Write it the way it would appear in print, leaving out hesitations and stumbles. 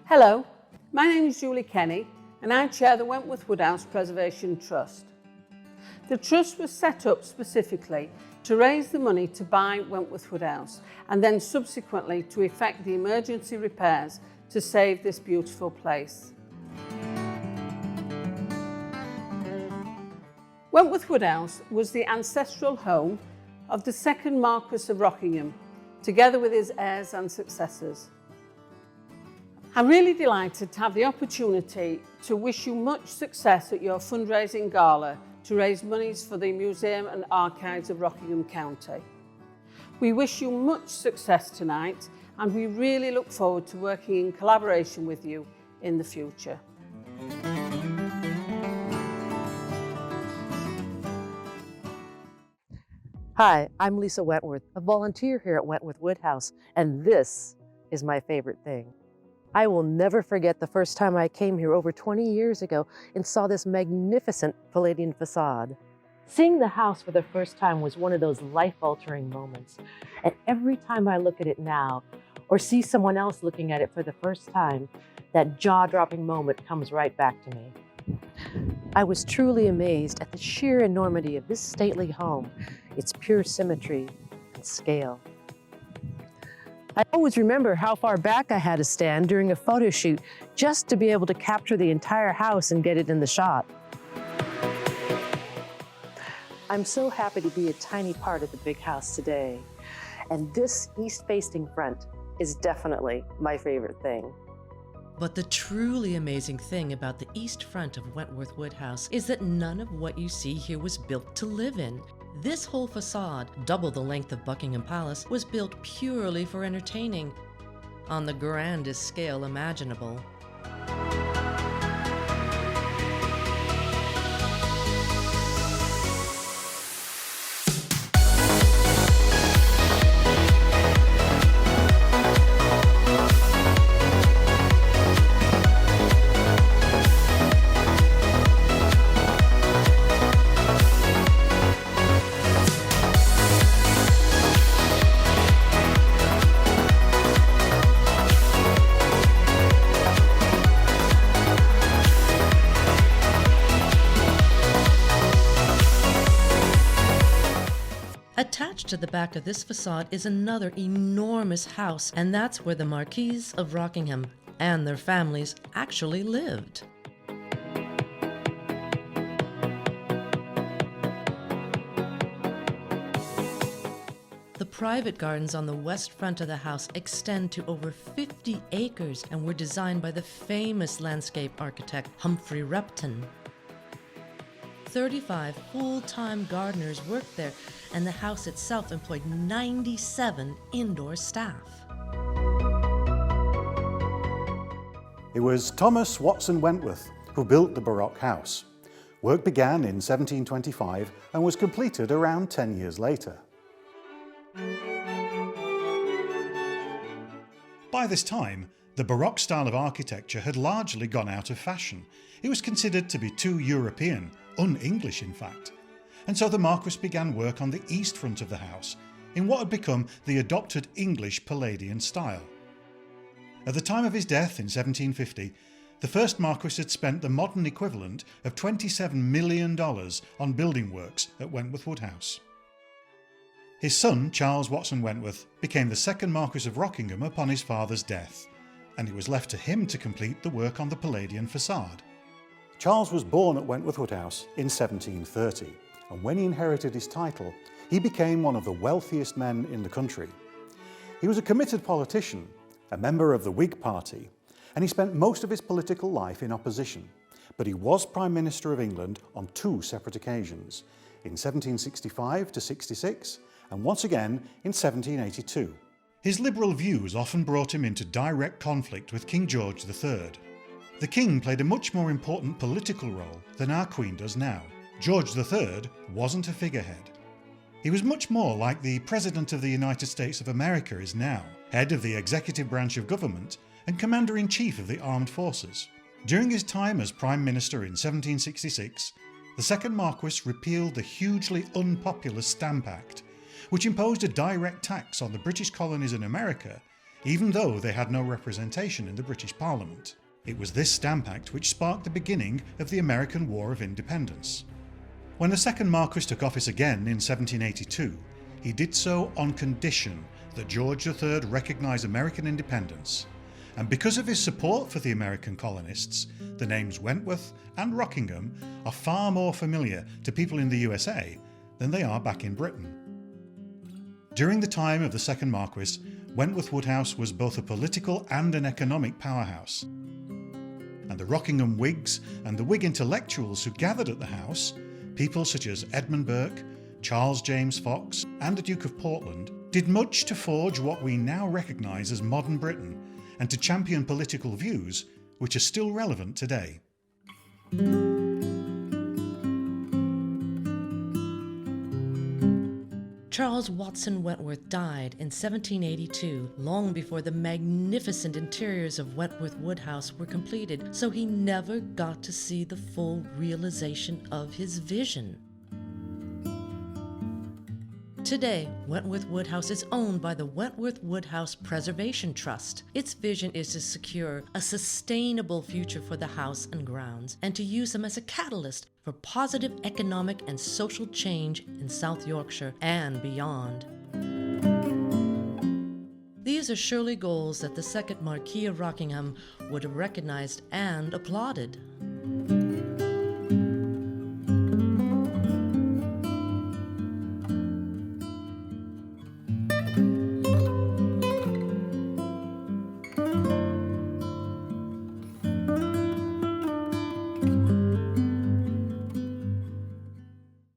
Hello, my name is Julie Kenny and I chair the Wentworth Woodhouse Preservation Trust. The Trust was set up specifically to raise the money to buy Wentworth Woodhouse and then subsequently to effect the emergency repairs to save this beautiful place. Wentworth Woodhouse was the ancestral home of the second Marquis of Rockingham, together with his heirs and successors. I'm really delighted to have the opportunity to wish you much success at your fundraising gala to raise monies for the Museum and Archives of Rockingham County. We wish you much success tonight and we really look forward to working in collaboration with you in the future. Hi, I'm Lisa Wentworth, a volunteer here at Wentworth Woodhouse, and this is my favorite thing. I will never forget the first time I came here over 20 years ago and saw this magnificent Palladian facade. Seeing the house for the first time was one of those life-altering moments, and every time I look at it now, or see someone else looking at it for the first time, that jaw-dropping moment comes right back to me. I was truly amazed at the sheer enormity of this stately home, its pure symmetry and scale. I always remember how far back I had to stand during a photo shoot just to be able to capture the entire house and get it in the shot. I'm so happy to be a tiny part of the big house today, and this east-facing front is definitely my favorite thing. But the truly amazing thing about the east front of Wentworth Woodhouse is that none of what you see here was built to live in. This whole facade, double the length of Buckingham Palace, was built purely for entertaining, on the grandest scale imaginable. Attached to the back of this facade is another enormous house, and that's where the Marquis of Rockingham and their families actually lived. The private gardens on the west front of the house extend to over 50 acres and were designed by the famous landscape architect Humphrey Repton. 35 full-time gardeners worked there, and the house itself employed 97 indoor staff. It was Thomas Watson Wentworth who built the Baroque house. Work began in 1725 and was completed around 10 years later. By this time, the Baroque style of architecture had largely gone out of fashion. It was considered to be too European, un-English in fact, and so the Marquis began work on the east front of the house in what had become the adopted English Palladian style. At the time of his death in 1750, the first Marquis had spent the modern equivalent of $27 million on building works at Wentworth Woodhouse. His son, Charles Watson Wentworth, became the second Marquis of Rockingham upon his father's death, and it was left to him to complete the work on the Palladian facade. Charles was born at Wentworth Woodhouse in 1730, and when he inherited his title, he became one of the wealthiest men in the country. He was a committed politician, a member of the Whig Party, and he spent most of his political life in opposition, but he was Prime Minister of England on two separate occasions, in 1765 to 66, and once again in 1782. His liberal views often brought him into direct conflict with King George III. The King played a much more important political role than our Queen does now. George III wasn't a figurehead. He was much more like the President of the United States of America is now, head of the executive branch of government and Commander-in-Chief of the Armed Forces. During his time as Prime Minister in 1766, the second Marquis repealed the hugely unpopular Stamp Act, which imposed a direct tax on the British colonies in America even though they had no representation in the British Parliament. It was this Stamp Act which sparked the beginning of the American War of Independence. When the second Marquis took office again in 1782, he did so on condition that George III recognise American independence, and because of his support for the American colonists, the names Wentworth and Rockingham are far more familiar to people in the USA than they are back in Britain. During the time of the second Marquis, Wentworth Woodhouse was both a political and an economic powerhouse, and the Rockingham Whigs and the Whig intellectuals who gathered at the house, people such as Edmund Burke, Charles James Fox and the Duke of Portland, did much to forge what we now recognise as modern Britain and to champion political views which are still relevant today. Charles Watson Wentworth died in 1782, long before the magnificent interiors of Wentworth Woodhouse were completed, so he never got to see the full realization of his vision. Today, Wentworth Woodhouse is owned by the Wentworth Woodhouse Preservation Trust. Its vision is to secure a sustainable future for the house and grounds, and to use them as a catalyst for positive economic and social change in South Yorkshire and beyond. These are surely goals that the second Marquis of Rockingham would have recognized and applauded.